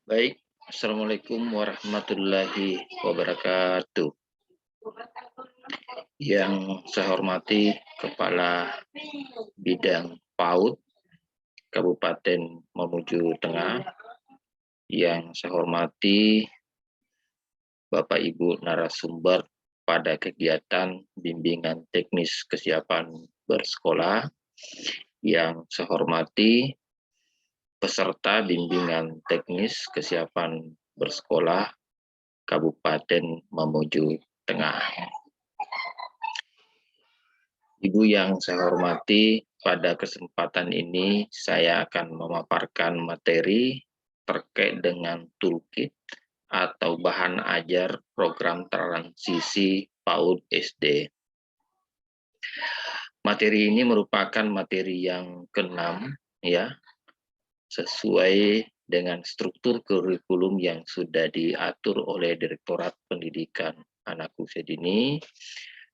Baik, Assalamualaikum warahmatullahi wabarakatuh. Yang saya hormati Kepala Bidang PAUD Kabupaten Mamuju Tengah, yang saya hormati Bapak Ibu narasumber pada kegiatan bimbingan teknis kesiapan bersekolah, yang saya hormati peserta bimbingan teknis kesiapan bersekolah Kabupaten Mamuju Tengah. Ibu yang saya hormati, pada kesempatan ini saya akan memaparkan materi terkait dengan toolkit atau bahan ajar program transisi PAUD SD. Materi ini merupakan materi yang keenam, ya, sesuai dengan struktur kurikulum yang sudah diatur oleh Direktorat Pendidikan Anak Usia Dini,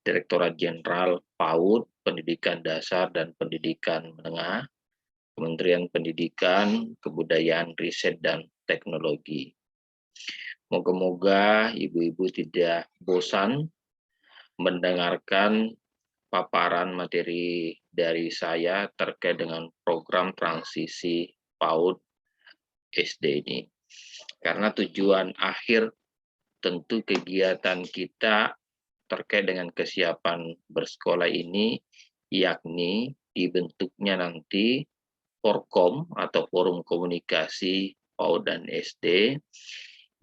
Direktorat Jenderal PAUD, Pendidikan Dasar dan Pendidikan Menengah, Kementerian Pendidikan, Kebudayaan, Riset, dan Teknologi. Moga-moga ibu-ibu tidak bosan mendengarkan paparan materi dari saya terkait dengan program transisi PAUD SD ini. Karena tujuan akhir tentu kegiatan kita terkait dengan kesiapan bersekolah ini, yakni dibentuknya nanti Forkom atau Forum Komunikasi PAUD dan SD,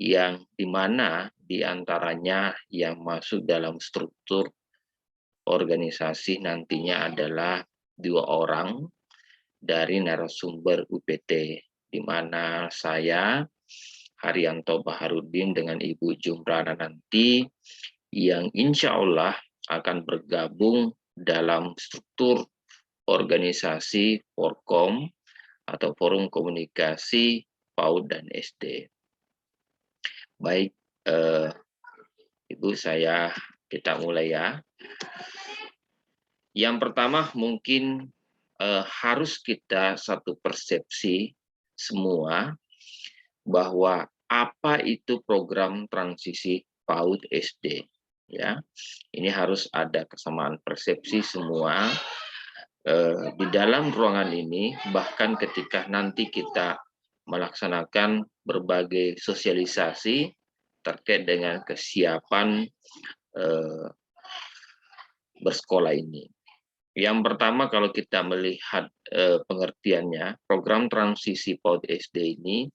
yang dimana diantaranya yang masuk dalam struktur organisasi nantinya adalah 2 orang dari narasumber UPT, di mana saya, Haryanto Baharudin, dengan Ibu Jumrana nanti, yang insya Allah akan bergabung dalam struktur organisasi Forkom atau Forum Komunikasi PAUD dan SD. Baik, Ibu, kita mulai ya. Yang pertama mungkin harus kita satu persepsi semua bahwa apa itu program transisi PAUD SD, ya. Ini harus ada kesamaan persepsi semua di dalam ruangan ini, bahkan ketika nanti kita melaksanakan berbagai sosialisasi terkait dengan kesiapan bersekolah ini. Yang pertama, kalau kita melihat pengertiannya, program transisi PAUD SD ini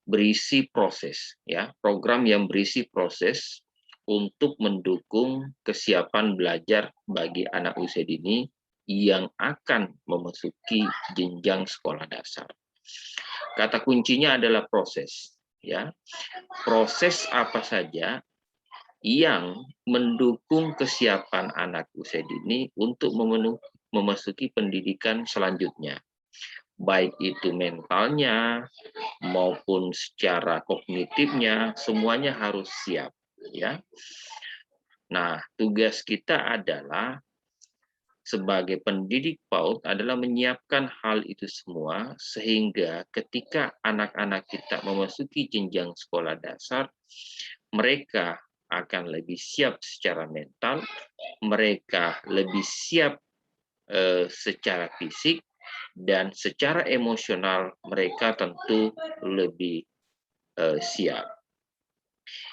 berisi proses, ya, program yang berisi proses untuk mendukung kesiapan belajar bagi anak usia dini yang akan memasuki jenjang sekolah dasar. Kata kuncinya adalah proses, ya. Proses apa saja yang mendukung kesiapan anak usia dini untuk memasuki pendidikan selanjutnya, baik itu mentalnya maupun secara kognitifnya, semuanya harus siap, ya. Nah, tugas kita adalah sebagai pendidik PAUD adalah menyiapkan hal itu semua sehingga ketika anak-anak kita memasuki jenjang sekolah dasar, mereka akan lebih siap secara mental, mereka lebih siap secara fisik, dan secara emosional mereka tentu lebih siap.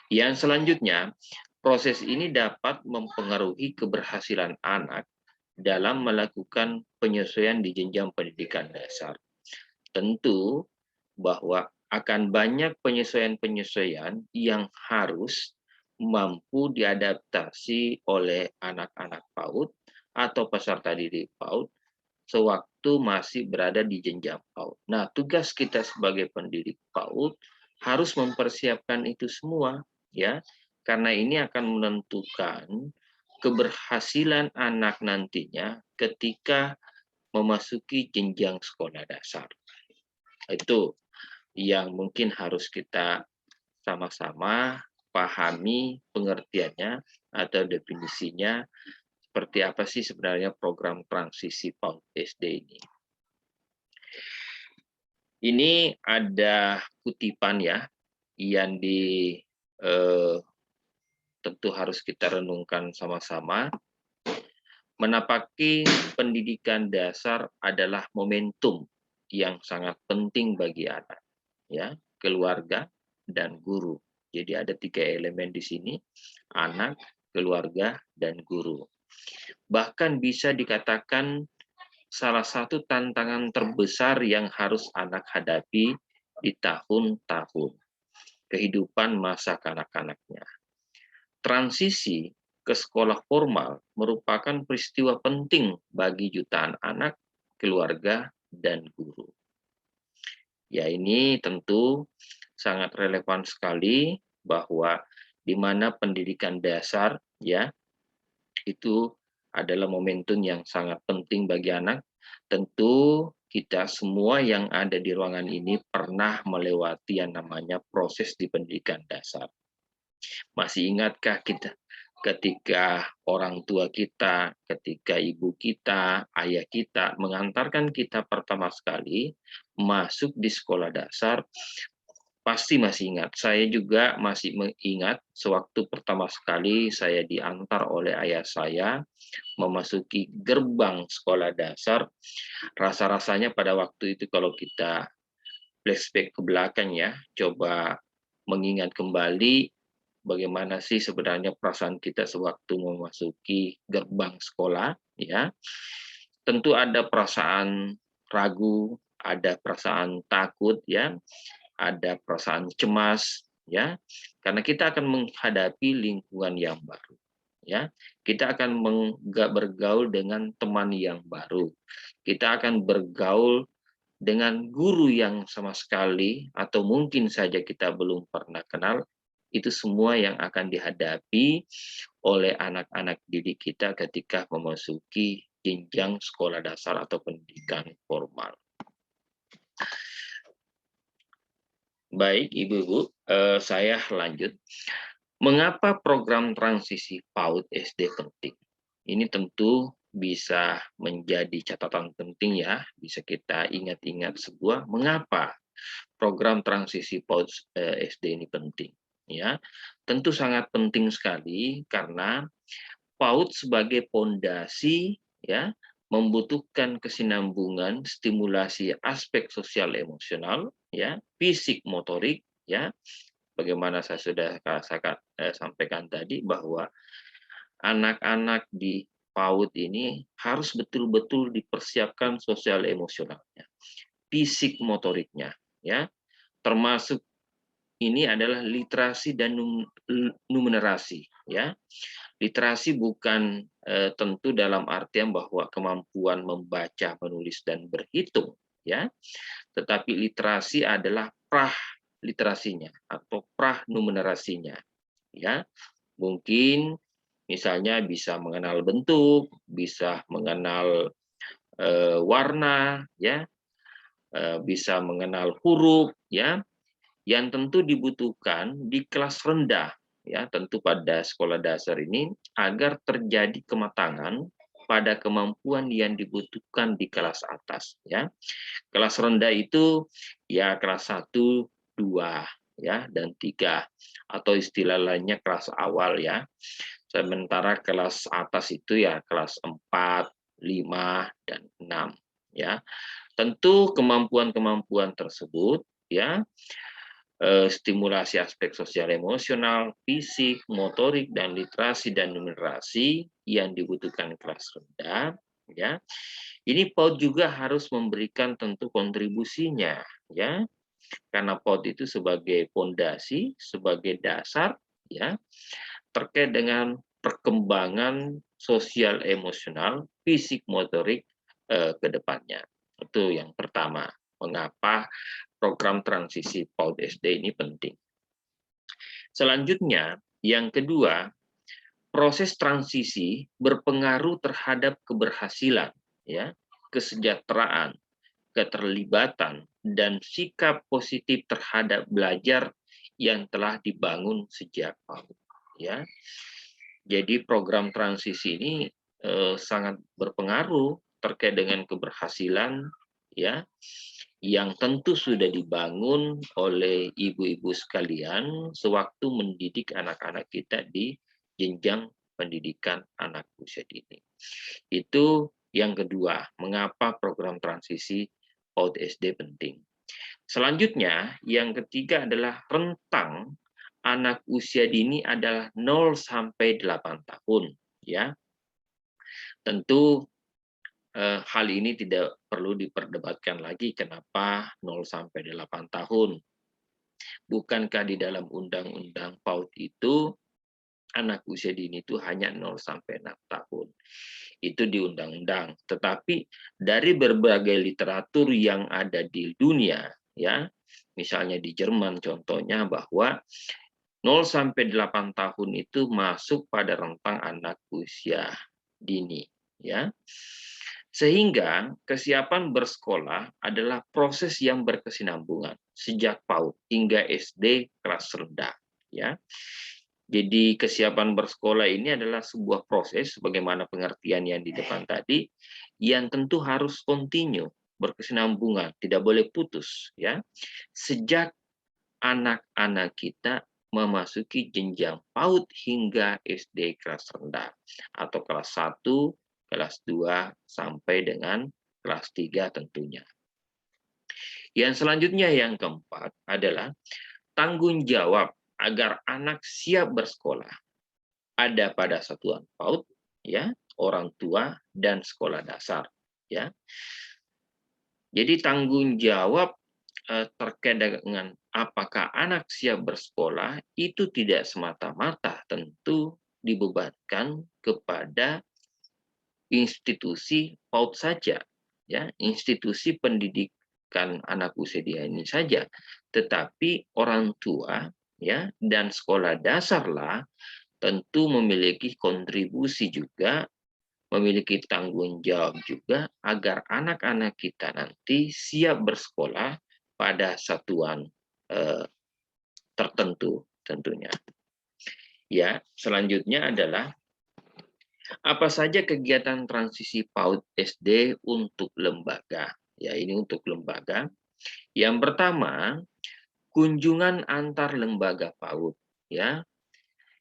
Yang selanjutnya, proses ini dapat mempengaruhi keberhasilan anak dalam melakukan penyesuaian di jenjang pendidikan dasar. Tentu bahwa akan banyak penyesuaian-penyesuaian yang harus mampu diadaptasi oleh anak-anak PAUD atau peserta didik PAUD sewaktu masih berada di jenjang PAUD. Nah, tugas kita sebagai pendidik PAUD harus mempersiapkan itu semua, ya, karena ini akan menentukan keberhasilan anak nantinya ketika memasuki jenjang sekolah dasar. Itu yang mungkin harus kita sama-sama pahami pengertiannya atau definisinya, seperti apa sih sebenarnya program transisi PAUD SD ini. Ini ada kutipan ya yang tentu harus kita renungkan sama-sama. Menapaki pendidikan dasar adalah momentum yang sangat penting bagi anak, ya, keluarga dan guru. Jadi ada 3 elemen di sini, anak, keluarga, dan guru. Bahkan bisa dikatakan salah satu tantangan terbesar yang harus anak hadapi di tahun-tahun kehidupan masa kanak-kanaknya. Transisi ke sekolah formal merupakan peristiwa penting bagi jutaan anak, keluarga, dan guru. Ya, ini tentu sangat relevan sekali bahwa di mana pendidikan dasar ya itu adalah momentum yang sangat penting bagi anak. Tentu kita semua yang ada di ruangan ini pernah melewati yang namanya proses di pendidikan dasar. Masih ingatkah kita ketika orang tua kita, ketika ibu kita, ayah kita mengantarkan kita pertama sekali masuk di sekolah dasar, pasti masih ingat. Saya juga masih mengingat sewaktu pertama sekali saya diantar oleh ayah saya memasuki gerbang sekolah dasar. Rasa-rasanya pada waktu itu kalau kita flashback ke belakang ya, coba mengingat kembali bagaimana sih sebenarnya perasaan kita sewaktu memasuki gerbang sekolah ya. Tentu ada perasaan ragu, ada perasaan takut ya, ada perasaan cemas ya. Karena kita akan menghadapi lingkungan yang baru ya. Kita akan bergaul dengan teman yang baru. Kita akan bergaul dengan guru yang sama sekali atau mungkin saja kita belum pernah kenal. Itu semua yang akan dihadapi oleh anak-anak didik kita ketika memasuki jenjang sekolah dasar atau pendidikan formal. Baik, Ibu-Ibu, saya lanjut. Mengapa program transisi PAUD SD penting? Ini tentu bisa menjadi catatan penting ya, bisa kita ingat-ingat sebuah mengapa program transisi PAUD SD ini penting. Ya, tentu sangat penting sekali karena PAUD sebagai pondasi ya membutuhkan kesinambungan stimulasi aspek sosial emosional ya, fisik motorik ya. Bagaimana saya sudah sampaikan tadi bahwa anak-anak di PAUD ini harus betul-betul dipersiapkan sosial emosionalnya, fisik motoriknya ya, termasuk ini adalah literasi dan numerasi ya. Literasi bukan tentu dalam artian bahwa kemampuan membaca, menulis dan berhitung ya. Tetapi literasi adalah literasinya atau numerasinya ya. Mungkin misalnya bisa mengenal bentuk, bisa mengenal warna ya, bisa mengenal huruf ya, yang tentu dibutuhkan di kelas rendah ya, tentu pada sekolah dasar ini agar terjadi kematangan pada kemampuan yang dibutuhkan di kelas atas ya. Kelas rendah itu ya kelas 1, 2 ya dan 3 atau istilah lainnya kelas awal ya. Sementara kelas atas itu ya kelas 4, 5 dan 6 ya. Tentu kemampuan-kemampuan tersebut ya, stimulasi aspek sosial emosional, fisik, motorik, dan literasi dan numerasi yang dibutuhkan kelas rendah, ya. Ini PAUD juga harus memberikan tentu kontribusinya, ya. Karena PAUD itu sebagai pondasi, sebagai dasar, ya, terkait dengan perkembangan sosial emosional, fisik motorik ke depannya. Itu yang pertama. Mengapa program transisi PAUD SD ini penting. Selanjutnya, yang kedua, proses transisi berpengaruh terhadap keberhasilan, ya, kesejahteraan, keterlibatan, dan sikap positif terhadap belajar yang telah dibangun sejak PAUD. Ya, jadi program transisi ini sangat berpengaruh terkait dengan keberhasilan, ya, yang tentu sudah dibangun oleh ibu-ibu sekalian sewaktu mendidik anak-anak kita di jenjang pendidikan anak usia dini. Itu yang kedua, mengapa program transisi PAUD SD penting. Selanjutnya, yang ketiga adalah rentang anak usia dini adalah 0 sampai 8 tahun, ya. Tentu hal ini tidak perlu diperdebatkan lagi kenapa 0 sampai 8 tahun. Bukankah di dalam undang-undang PAUD itu anak usia dini itu hanya 0 sampai 6 tahun. Itu di undang-undang. Tetapi dari berbagai literatur yang ada di dunia, ya, misalnya di Jerman contohnya bahwa 0 sampai 8 tahun itu masuk pada rentang anak usia dini, ya. Sehingga kesiapan bersekolah adalah proses yang berkesinambungan sejak PAUD hingga SD kelas rendah, ya. Jadi kesiapan bersekolah ini adalah sebuah proses sebagaimana pengertian yang di depan tadi yang tentu harus kontinu, berkesinambungan, tidak boleh putus, ya. Sejak anak-anak kita memasuki jenjang PAUD hingga SD kelas rendah atau kelas 1, kelas 2 sampai dengan kelas 3 tentunya. Yang selanjutnya yang keempat adalah tanggung jawab agar anak siap bersekolah ada pada satuan PAUD, ya, orang tua dan sekolah dasar, ya. Jadi tanggung jawab terkait dengan apakah anak siap bersekolah itu tidak semata-mata tentu dibebankan kepada institusi PAUD saja, ya, institusi pendidikan anak usia dini saja, tetapi orang tua, ya, dan sekolah dasarlah tentu memiliki kontribusi juga, memiliki tanggung jawab juga agar anak-anak kita nanti siap bersekolah pada satuan tertentu tentunya. Ya, selanjutnya adalah apa saja kegiatan transisi PAUD SD untuk lembaga. Ya, ini untuk lembaga. Yang pertama, kunjungan antar lembaga PAUD, ya,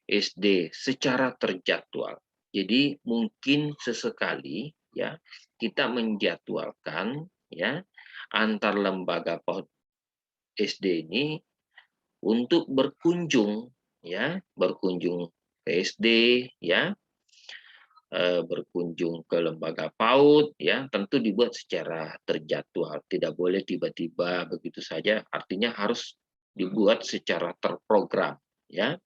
SD secara terjadwal. Jadi mungkin sesekali, ya, kita menjadwalkan, ya, antar lembaga PAUD SD ini untuk berkunjung, ya, berkunjung ke SD, ya, berkunjung ke lembaga PAUD, ya, tentu dibuat secara terjadwal, tidak boleh tiba-tiba begitu saja, artinya harus dibuat secara terprogram, ya.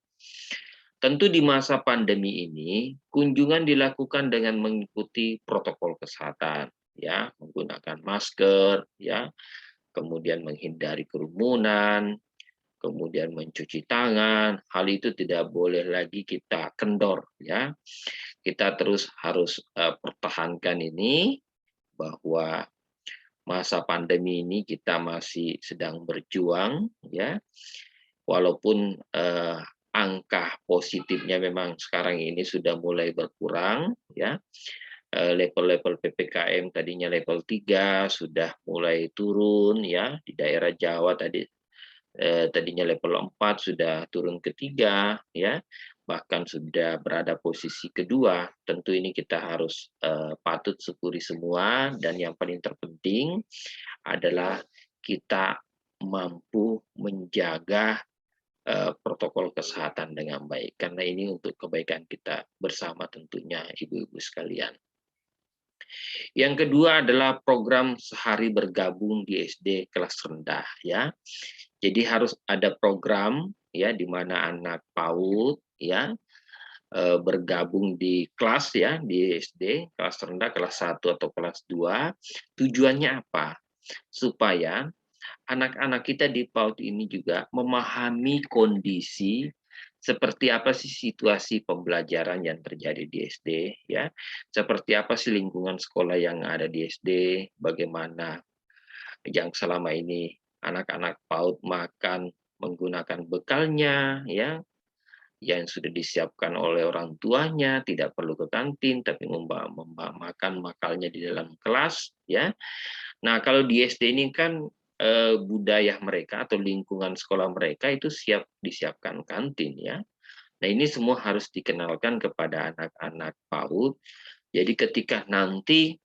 Tentu di masa pandemi ini, kunjungan dilakukan dengan mengikuti protokol kesehatan, ya, menggunakan masker, ya, kemudian menghindari kerumunan, kemudian mencuci tangan. Hal itu tidak boleh lagi kita kendor, ya. Kita terus harus pertahankan ini bahwa masa pandemi ini kita masih sedang berjuang, ya. Walaupun angka positifnya memang sekarang ini sudah mulai berkurang, ya. Level-level PPKM tadinya level 3 sudah mulai turun, ya, di daerah Jawa tadinya level 4 sudah turun ke 3, ya, bahkan sudah berada posisi kedua. Tentu ini kita harus patut syukuri semua, dan yang paling terpenting adalah kita mampu menjaga protokol kesehatan dengan baik, karena ini untuk kebaikan kita bersama tentunya ibu-ibu sekalian. Yang kedua adalah program sehari bergabung di SD kelas rendah, ya. Jadi harus ada program, ya, di mana anak PAUD, ya, bergabung di kelas, ya, di SD kelas rendah kelas 1 atau kelas 2. Tujuannya apa? Supaya anak-anak kita di PAUD ini juga memahami kondisi seperti apa sih situasi pembelajaran yang terjadi di SD, ya. Seperti apa sih lingkungan sekolah yang ada di SD, bagaimana yang selama ini anak-anak PAUD makan menggunakan bekalnya, ya, yang sudah disiapkan oleh orang tuanya, tidak perlu ke kantin tapi makan makalnya di dalam kelas, ya. Nah, kalau di SD ini kan budaya mereka atau lingkungan sekolah mereka itu disiapkan kantin ya. Nah, ini semua harus dikenalkan kepada anak-anak PAUD. Jadi ketika nanti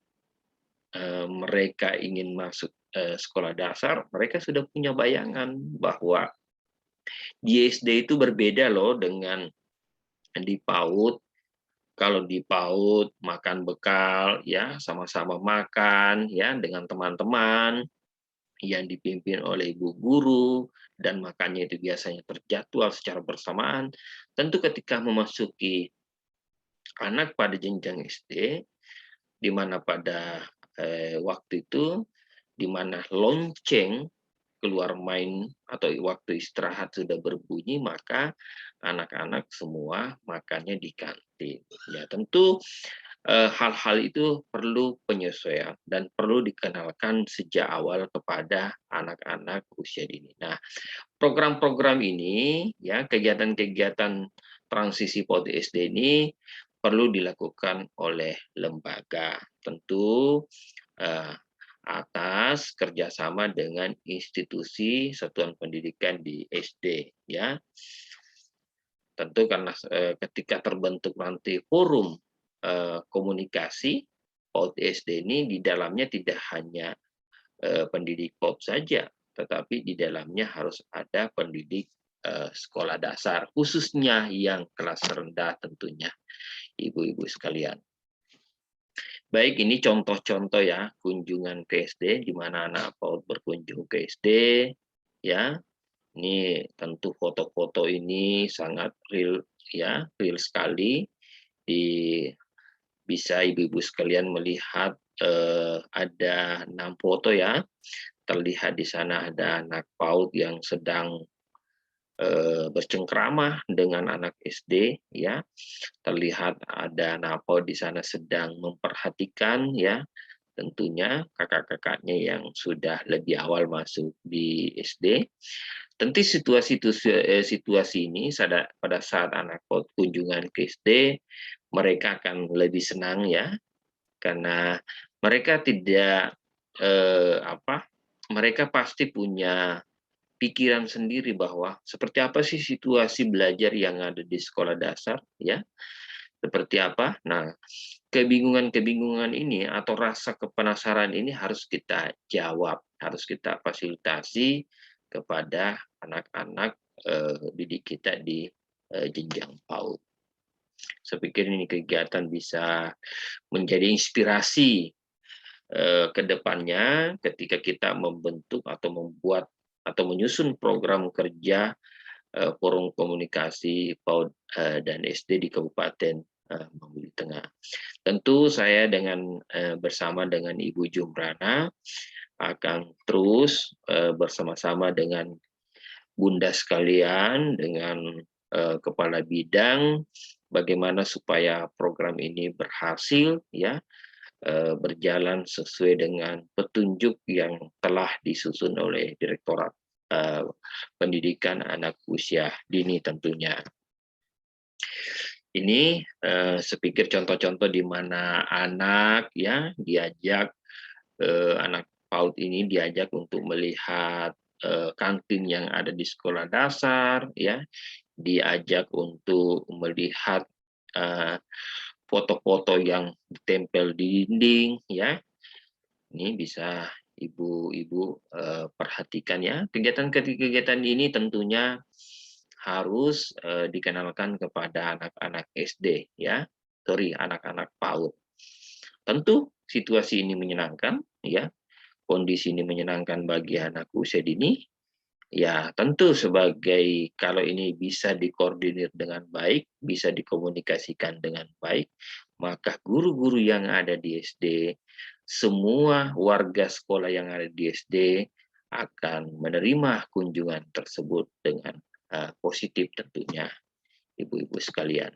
mereka ingin masuk sekolah dasar, mereka sudah punya bayangan bahwa di SD itu berbeda loh dengan di PAUD. Kalau di PAUD makan bekal ya, sama-sama makan ya dengan teman-teman yang dipimpin oleh ibu guru, dan makannya itu biasanya terjadwal secara bersamaan. Tentu ketika memasuki anak pada jenjang SD, di mana pada waktu itu, di mana lonceng keluar main atau waktu istirahat sudah berbunyi, maka anak-anak semua makannya di kantin. Ya, tentu hal-hal itu perlu penyesuaian dan perlu dikenalkan sejak awal kepada anak-anak usia dini. Nah, program-program ini, ya kegiatan-kegiatan transisi PAUD SD ini perlu dilakukan oleh lembaga. Tentu atas kerjasama dengan institusi satuan pendidikan di SD, ya. Tentu karena ketika terbentuk nanti forum komunikasi PAUD SD ini, di dalamnya tidak hanya pendidik PAUD saja, tetapi di dalamnya harus ada pendidik sekolah dasar, khususnya yang kelas rendah tentunya, ibu-ibu sekalian. Baik, ini contoh-contoh ya kunjungan ke SD, di mana anak PAUD berkunjung ke SD, ya. Ini tentu foto-foto ini sangat real ya, real sekali. Bisa ibu-ibu sekalian melihat ada 6 foto ya. Terlihat di sana ada anak PAUD yang sedang bercengkrama dengan anak SD ya. Terlihat ada anak PAUD di sana sedang memperhatikan ya, tentunya kakak-kakaknya yang sudah lebih awal masuk di SD. Tentu situasi ini pada saat anak PAUD kunjungan ke SD, mereka akan lebih senang ya, karena mereka tidak mereka pasti punya pikiran sendiri bahwa seperti apa sih situasi belajar yang ada di sekolah dasar ya, seperti apa. Nah, kebingungan-kebingungan ini atau rasa kepenasaran ini harus kita jawab, harus kita fasilitasi kepada anak-anak didik kita di jenjang PAUD. Saya pikir ini kegiatan bisa menjadi inspirasi ke depannya ketika kita membentuk atau membuat atau menyusun program kerja forum komunikasi PAUD dan SD di Kabupaten Mamuju Tengah. Tentu saya bersama dengan Ibu Jumrana akan terus bersama-sama dengan Bunda sekalian, dengan kepala bidang, bagaimana supaya program ini berhasil ya, berjalan sesuai dengan petunjuk yang telah disusun oleh Direktorat Pendidikan Anak Usia Dini tentunya. Ini saya pikir contoh-contoh di mana anak ya diajak, anak PAUD ini diajak untuk melihat kantin yang ada di sekolah dasar ya, diajak untuk melihat foto-foto yang ditempel di dinding ya. Ini bisa ibu-ibu perhatikan ya. Kegiatan-kegiatan ini tentunya harus dikenalkan kepada anak-anak SD ya, anak-anak PAUD. Tentu situasi ini menyenangkan ya, kondisi ini menyenangkan bagi anak usia dini. Ya, tentu kalau ini bisa dikoordinir dengan baik, bisa dikomunikasikan dengan baik, maka guru-guru yang ada di SD, semua warga sekolah yang ada di SD akan menerima kunjungan tersebut dengan positif tentunya, ibu-ibu sekalian.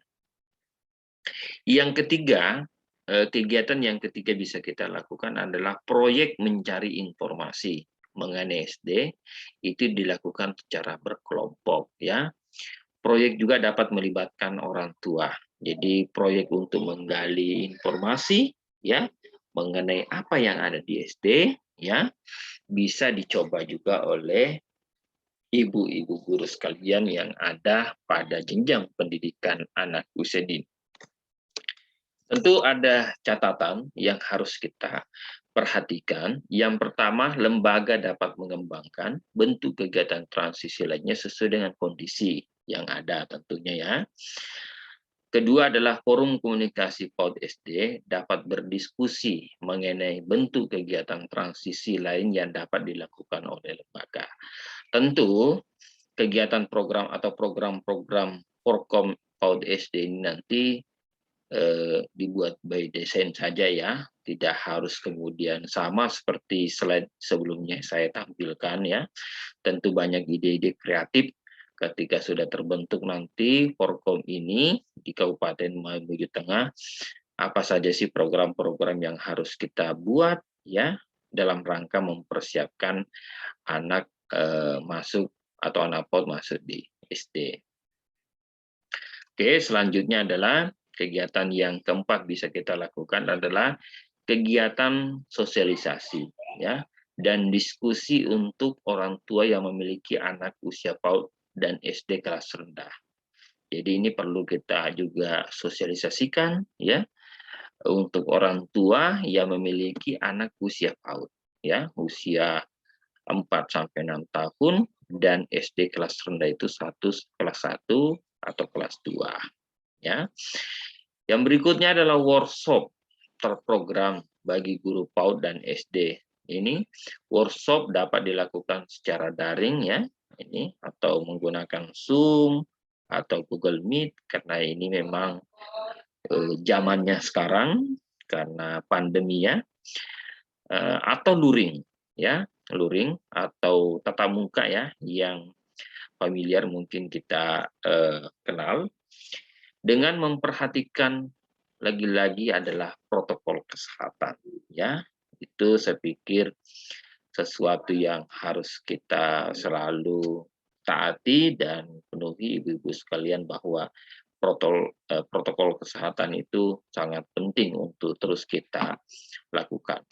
Yang ketiga, kegiatan yang ketiga bisa kita lakukan adalah proyek mencari informasi mengenai SD, itu dilakukan secara berkelompok ya. Proyek juga dapat melibatkan orang tua. Jadi proyek untuk menggali informasi ya mengenai apa yang ada di SD ya. bisa dicoba juga oleh ibu-ibu guru sekalian yang ada pada jenjang pendidikan anak usia dini. Tentu ada catatan yang harus kita perhatikan. Yang pertama, lembaga dapat mengembangkan bentuk kegiatan transisi lainnya sesuai dengan kondisi yang ada tentunya ya. Kedua adalah forum komunikasi PAUD SD dapat berdiskusi mengenai bentuk kegiatan transisi lain yang dapat dilakukan oleh lembaga. Tentu kegiatan program atau program-program Forkom PAUD SD ini nanti dibuat by desain saja ya, tidak harus kemudian sama seperti slide sebelumnya saya tampilkan ya. Tentu banyak ide-ide kreatif ketika sudah terbentuk nanti Forkom ini di Kabupaten Maluku Tengah, apa saja sih program-program yang harus kita buat ya dalam rangka mempersiapkan anak masuk atau anak PAUD masuk di SD. Oke, selanjutnya adalah kegiatan yang keempat bisa kita lakukan adalah kegiatan sosialisasi ya dan diskusi untuk orang tua yang memiliki anak usia PAUD dan SD kelas rendah. Jadi ini perlu kita juga sosialisasikan ya untuk orang tua yang memiliki anak usia PAUD ya, usia 4 sampai 6 tahun dan SD kelas rendah itu status kelas 1 atau kelas 2 ya. Yang berikutnya adalah workshop terprogram bagi guru PAUD dan SD. Ini workshop dapat dilakukan secara daring ya, ini atau menggunakan Zoom atau Google Meet karena ini memang zamannya sekarang karena pandemi ya, atau luring ya, luring atau tatap muka ya yang familiar mungkin kita kenal dengan memperhatikan lagi-lagi adalah protokol kesehatan ya. Itu saya pikir sesuatu yang harus kita selalu taati dan penuhi ibu-ibu sekalian bahwa protokol kesehatan itu sangat penting untuk terus kita lakukan.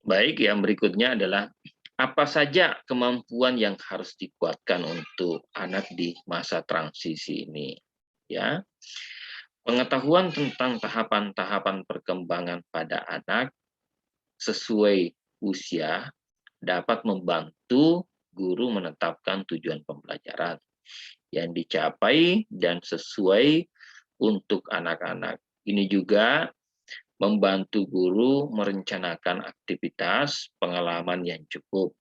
Baik, yang berikutnya adalah apa saja kemampuan yang harus dikuatkan untuk anak di masa transisi ini ya. Pengetahuan tentang tahapan-tahapan perkembangan pada anak sesuai usia dapat membantu guru menetapkan tujuan pembelajaran yang dicapai dan sesuai untuk anak-anak. Ini juga membantu guru merencanakan aktivitas pengalaman yang cukup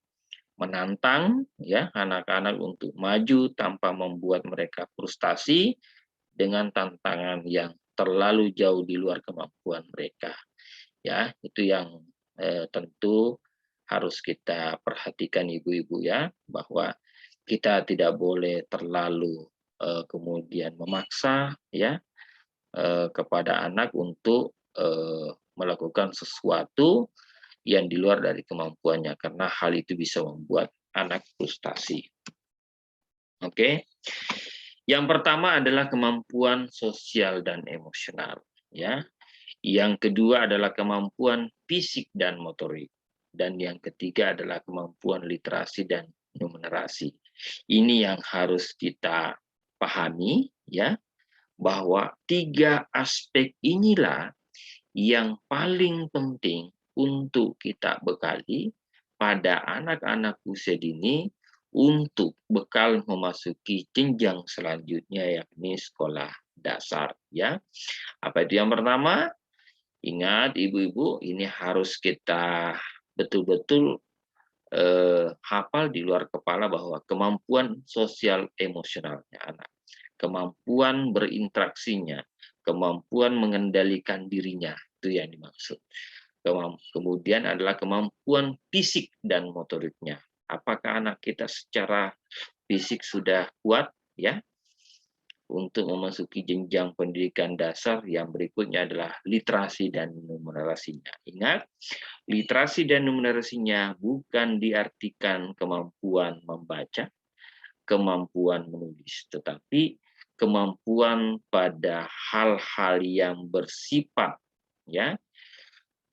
menantang ya anak-anak untuk maju tanpa membuat mereka frustasi dengan tantangan yang terlalu jauh di luar kemampuan mereka. Ya, itu yang tentu harus kita perhatikan ibu-ibu ya, bahwa kita tidak boleh terlalu kemudian memaksa ya kepada anak untuk melakukan sesuatu yang di luar dari kemampuannya karena hal itu bisa membuat anak frustasi. Oke. Yang pertama adalah kemampuan sosial dan emosional ya. Yang kedua adalah kemampuan fisik dan motorik dan yang ketiga adalah kemampuan literasi dan numerasi. Ini yang harus kita pahami ya bahwa tiga aspek inilah yang paling penting untuk kita bekali pada anak-anak usia dini untuk bekal memasuki jenjang selanjutnya yakni sekolah dasar ya. Apa itu yang pertama? Ingat ibu-ibu ini harus kita betul-betul hafal di luar kepala bahwa kemampuan sosial emosionalnya anak, kemampuan berinteraksinya, kemampuan mengendalikan dirinya, itu yang dimaksud. Kemudian adalah kemampuan fisik dan motoriknya. Apakah anak kita secara fisik sudah kuat ya untuk memasuki jenjang pendidikan dasar? Yang berikutnya adalah literasi dan numerasinya. Ingat, literasi dan numerasinya bukan diartikan kemampuan membaca, kemampuan menulis, tetapi kemampuan pada hal-hal yang bersifat ya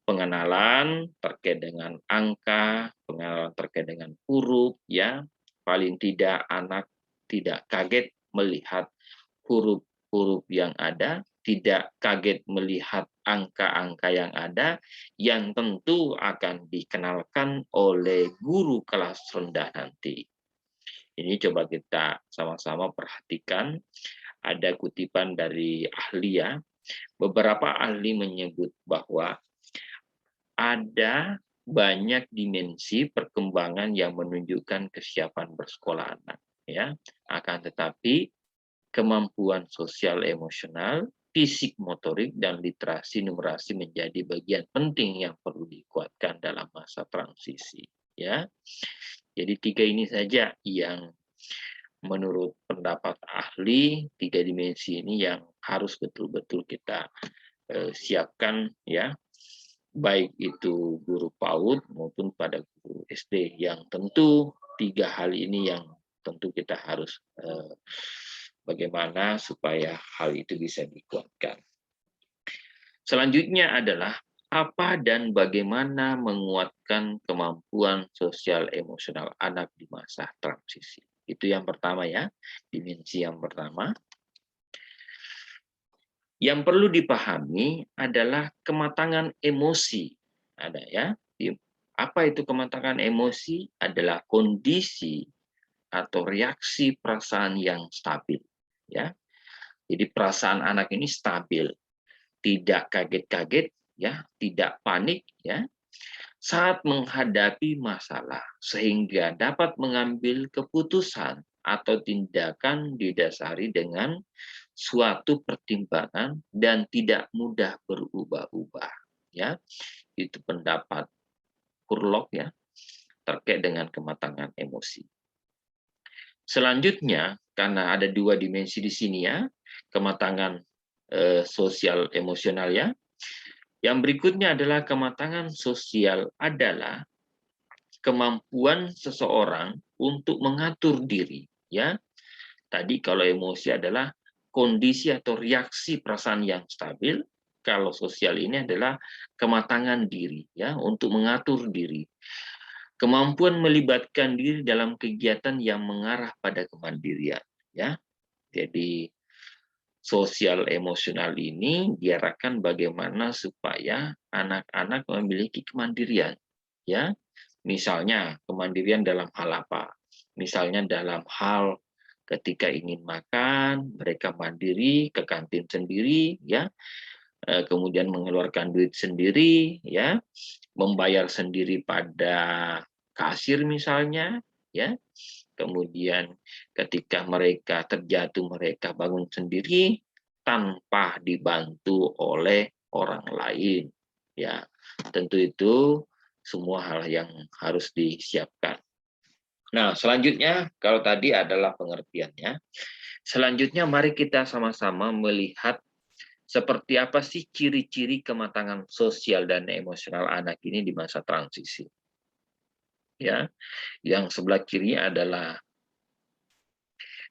pengenalan terkait dengan angka, pengenalan terkait dengan huruf, ya. Paling tidak anak tidak kaget melihat huruf-huruf yang ada, tidak kaget melihat angka-angka yang ada, yang tentu akan dikenalkan oleh guru kelas rendah nanti. Ini coba kita sama-sama perhatikan. Ada kutipan dari ahli, ya. Beberapa ahli menyebut bahwa ada banyak dimensi perkembangan yang menunjukkan kesiapan bersekolah anak, ya. Akan tetapi kemampuan sosial emosional, fisik motorik, dan literasi numerasi menjadi bagian penting yang perlu dikuatkan dalam masa transisi, ya. Jadi 3 ini saja yang menurut pendapat ahli, 3 dimensi ini yang harus betul-betul kita siapkan, ya, baik itu guru PAUD maupun pada guru SD, yang tentu 3 hal ini yang tentu kita harus bagaimana supaya hal itu bisa dikuatkan. Selanjutnya adalah apa dan bagaimana menguatkan kemampuan sosial emosional anak di masa transisi. Itu yang pertama, ya, dimensi yang pertama. Yang perlu dipahami adalah kematangan emosi. Ada, ya. Apa itu kematangan emosi? Adalah kondisi atau reaksi perasaan yang stabil, ya. Jadi perasaan anak ini stabil, tidak kaget-kaget, ya, tidak panik, ya, saat menghadapi masalah, sehingga dapat mengambil keputusan atau tindakan didasari dengan suatu pertimbangan dan tidak mudah berubah-ubah, ya. Itu pendapat Kurlok, ya, terkait dengan kematangan emosi. Selanjutnya, karena ada 2 dimensi di sini, ya, kematangan sosial emosional, ya. Yang berikutnya adalah kematangan sosial adalah kemampuan seseorang untuk mengatur diri, ya. Tadi kalau emosi adalah kondisi atau reaksi perasaan yang stabil, kalau sosial ini adalah kematangan diri, ya, untuk mengatur diri. Kemampuan melibatkan diri dalam kegiatan yang mengarah pada kemandirian, ya. Jadi sosial emosional ini diarahkan bagaimana supaya anak-anak memiliki kemandirian, ya. Misalnya kemandirian dalam hal apa? Misalnya dalam hal ketika ingin makan, mereka mandiri ke kantin sendiri, ya. Kemudian mengeluarkan duit sendiri, ya. Membayar sendiri pada kasir misalnya, ya. Kemudian ketika mereka terjatuh, mereka bangun sendiri tanpa dibantu oleh orang lain, ya. Tentu itu semua hal yang harus disiapkan. Nah, selanjutnya kalau tadi adalah pengertiannya, selanjutnya mari kita sama-sama melihat seperti apa sih ciri-ciri kematangan sosial dan emosional anak ini di masa transisi, ya. Yang sebelah kiri adalah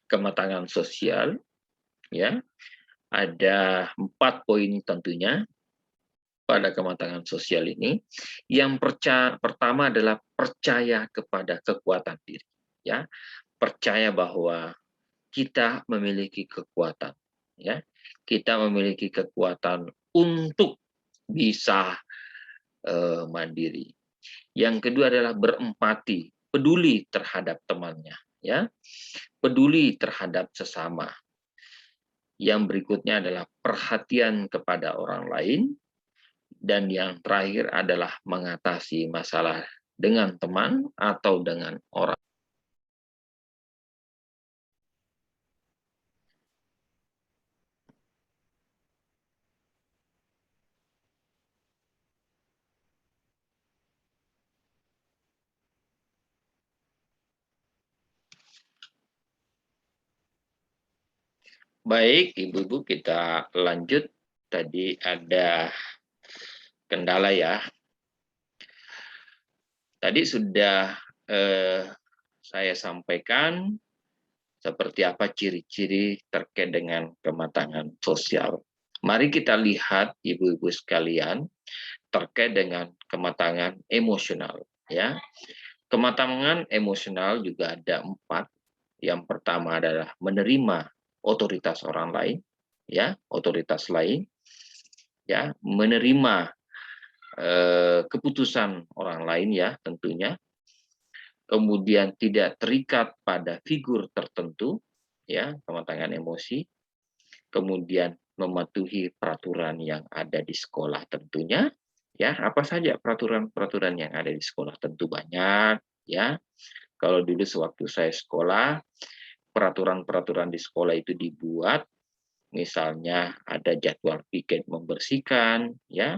kematangan sosial, ya. Ada 4 poin tentunya pada kematangan sosial ini. Yang pertama adalah percaya kepada kekuatan diri, ya. Percaya bahwa kita memiliki kekuatan, ya. Kita memiliki kekuatan untuk bisa mandiri. Yang kedua adalah berempati, peduli terhadap temannya, ya. Peduli terhadap sesama. Yang berikutnya adalah perhatian kepada orang lain. Dan yang terakhir adalah mengatasi masalah dengan teman atau dengan orang. Baik, Ibu-ibu, kita lanjut. Tadi ada kendala, ya. Tadi sudah saya sampaikan seperti apa ciri-ciri terkait dengan kematangan sosial. Mari kita lihat, Ibu-ibu sekalian, terkait dengan kematangan emosional, ya. Kematangan emosional juga ada 4. Yang pertama adalah menerima otoritas orang lain, ya, otoritas lain, ya, menerima keputusan orang lain, ya, tentunya. Kemudian tidak terikat pada figur tertentu, ya, kematangan emosi. Kemudian mematuhi peraturan yang ada di sekolah tentunya, ya, apa saja peraturan-peraturan yang ada di sekolah, tentu banyak, ya. Kalau dulu sewaktu saya sekolah, peraturan-peraturan di sekolah itu dibuat, misalnya ada jadwal piket membersihkan, ya,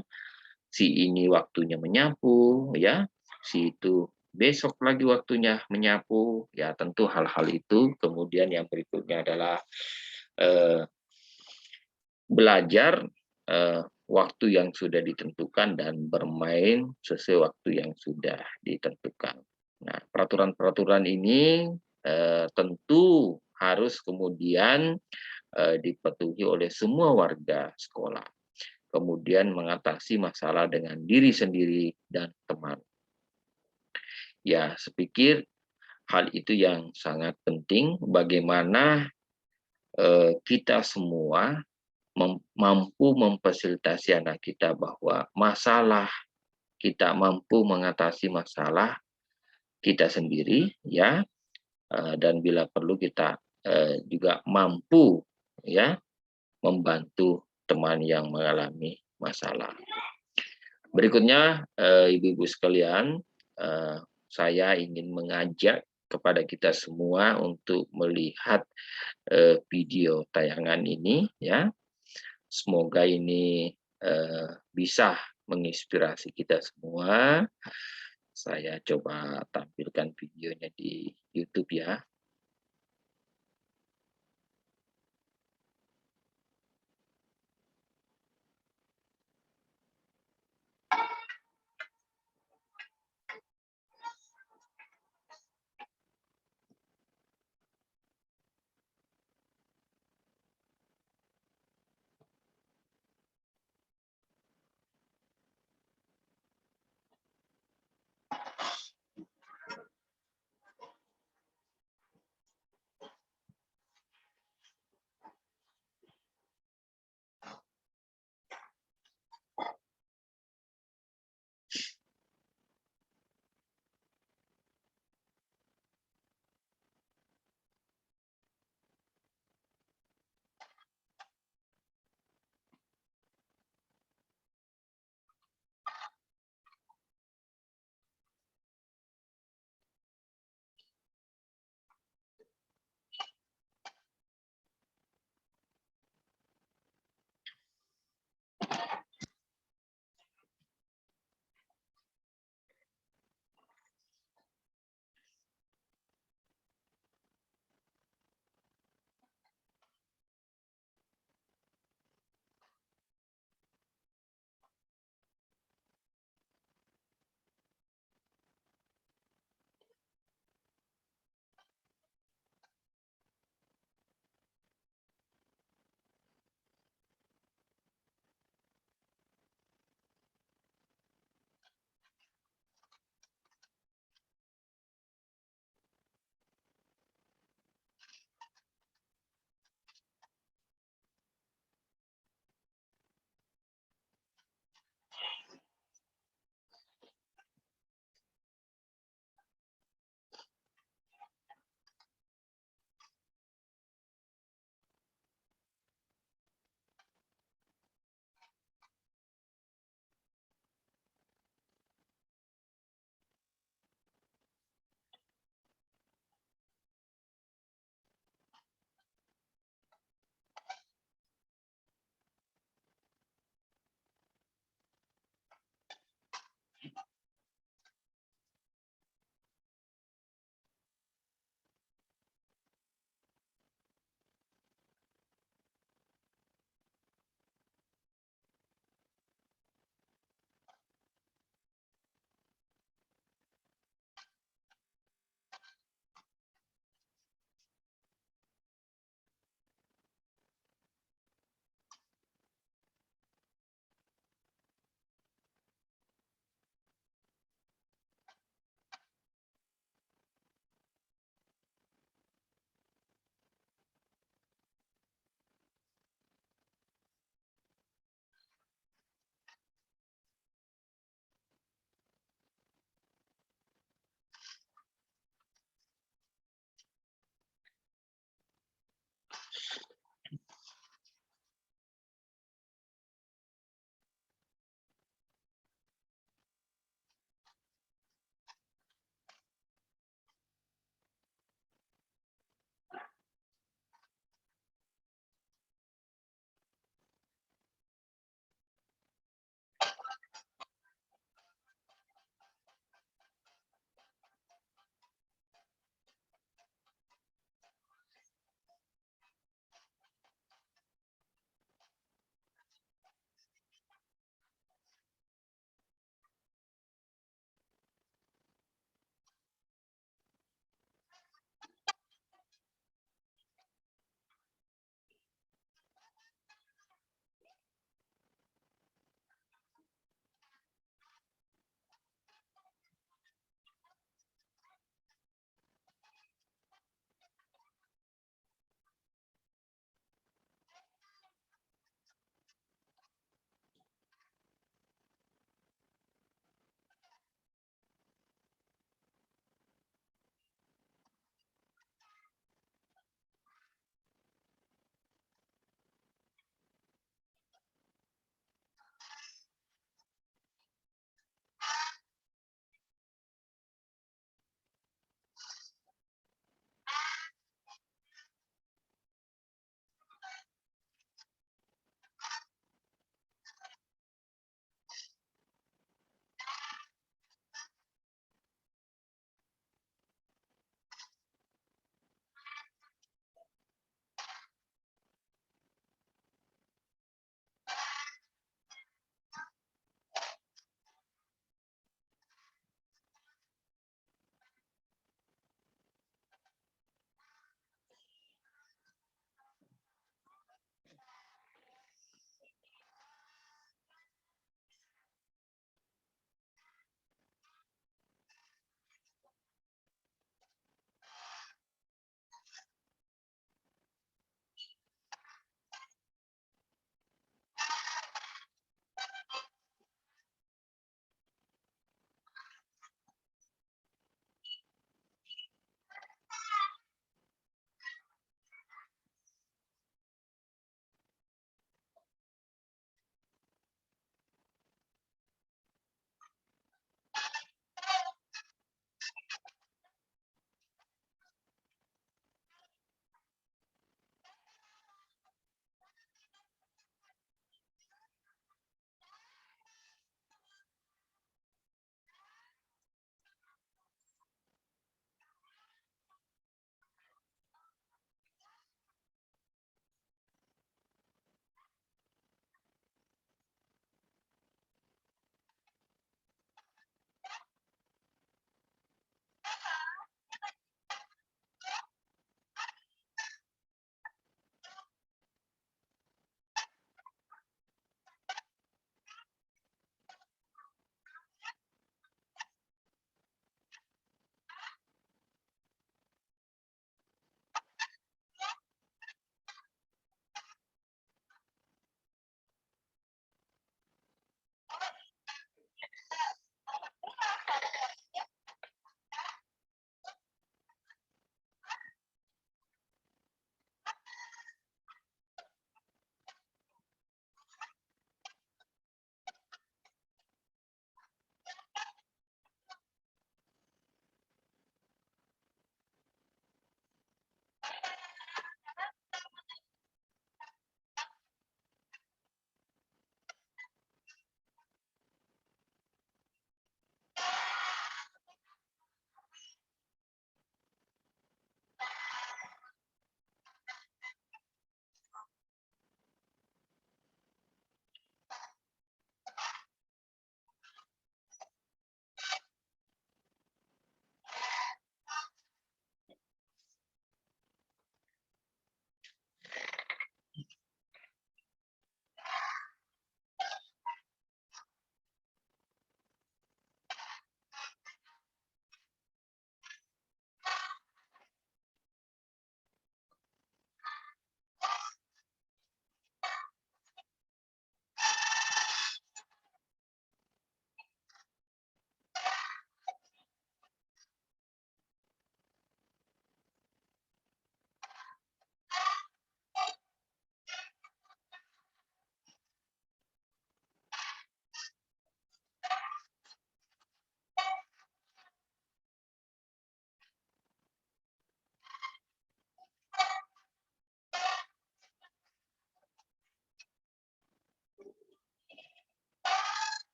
si ini waktunya menyapu, ya, si itu besok lagi waktunya menyapu, ya, tentu hal-hal itu. Kemudian yang berikutnya adalah eh, belajar waktu yang sudah ditentukan dan bermain sesuai waktu yang sudah ditentukan. Nah, peraturan-peraturan ini tentu harus kemudian dipatuhi oleh semua warga sekolah. Kemudian mengatasi masalah dengan diri sendiri dan teman. Ya, sepikir hal itu yang sangat penting, bagaimana kita semua mampu memfasilitasi anak kita bahwa masalah kita mampu mengatasi masalah kita sendiri, ya, dan bila perlu kita juga mampu, ya, membantu teman yang mengalami masalah. Berikutnya, ibu-ibu sekalian, saya ingin mengajak kepada kita semua untuk melihat video tayangan ini, ya. Semoga ini bisa menginspirasi kita semua. Saya coba tampilkan videonya di YouTube, ya.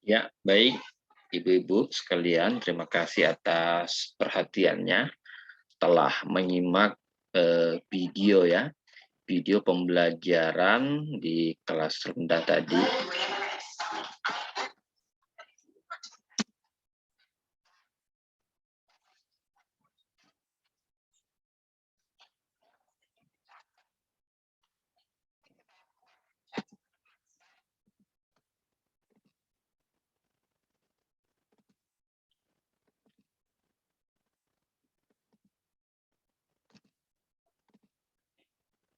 Ya, baik Ibu-ibu sekalian, terima kasih atas perhatiannya telah menyimak video ya, video pembelajaran di kelas rendah tadi.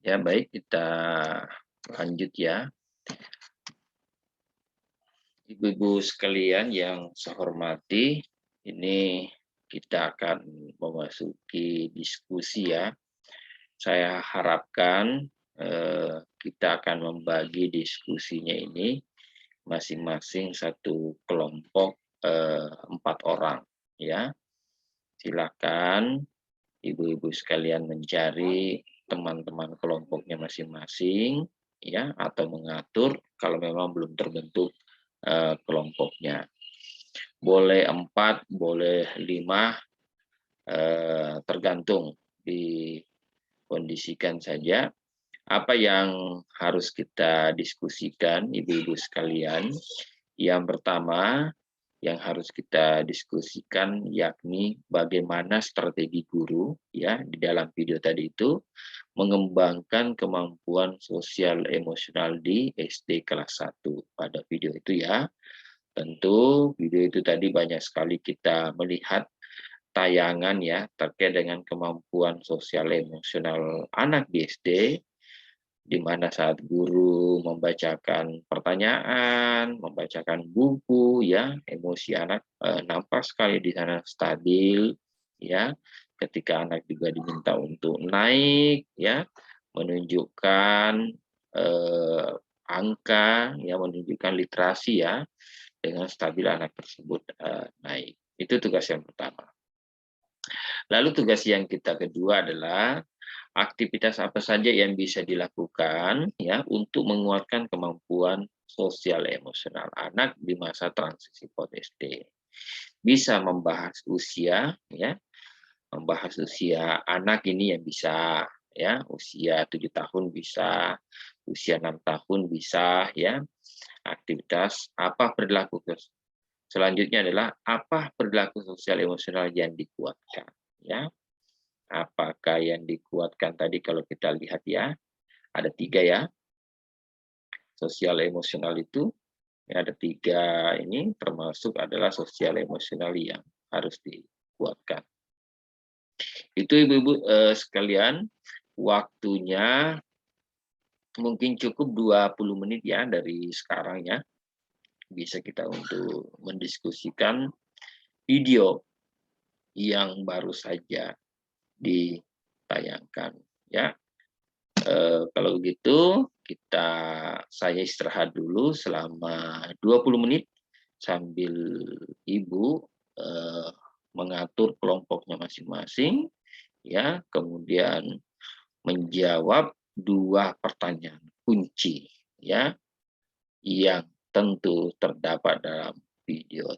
Ya, baik, kita lanjut ya. Ibu-ibu sekalian yang saya hormati, ini kita akan memasuki diskusi ya. Saya harapkan kita akan membagi diskusinya ini masing-masing satu kelompok 4 orang ya. Silakan ibu-ibu sekalian mencari teman-teman kelompoknya masing-masing ya, atau mengatur kalau memang belum terbentuk kelompoknya. Boleh 4, boleh 5, tergantung dikondisikan saja. Apa yang harus kita diskusikan, ibu-ibu sekalian? Yang pertama, yang harus kita diskusikan yakni bagaimana strategi guru ya di dalam video tadi itu mengembangkan kemampuan sosial emosional di SD kelas 1 pada video itu ya. Tentu video itu tadi banyak sekali kita melihat tayangan ya terkait dengan kemampuan sosial emosional anak di SD, di mana saat guru membacakan pertanyaan, membacakan buku ya, emosi anak nampak sekali di sana stabil ya. Ketika anak juga diminta untuk naik ya, menunjukkan angka ya, menunjukkan literasi ya, dengan stabil anak tersebut naik. Itu tugas yang pertama. Lalu tugas yang kita kedua adalah aktivitas apa saja yang bisa dilakukan ya untuk menguatkan kemampuan sosial emosional anak di masa transisi POT SD. Bisa membahas usia ya, membahas usia anak ini yang bisa ya, usia 7 tahun bisa, usia 6 tahun bisa ya. Aktivitas apa perilaku selanjutnya adalah apa perilaku sosial emosional yang dikuatkan ya. Apakah yang dikuatkan tadi kalau kita lihat ya, ada 3 ya, sosial emosional itu, ya ada 3 ini termasuk adalah sosial emosional yang harus dikuatkan. Itu ibu-ibu sekalian, waktunya mungkin cukup 20 menit ya dari sekarang ya, bisa kita untuk mendiskusikan video yang baru saja ditayangkan ya. Kalau begitu saya istirahat dulu selama 20 menit sambil ibu mengatur kelompoknya masing-masing ya, kemudian menjawab 2 pertanyaan kunci ya yang tentu terdapat dalam video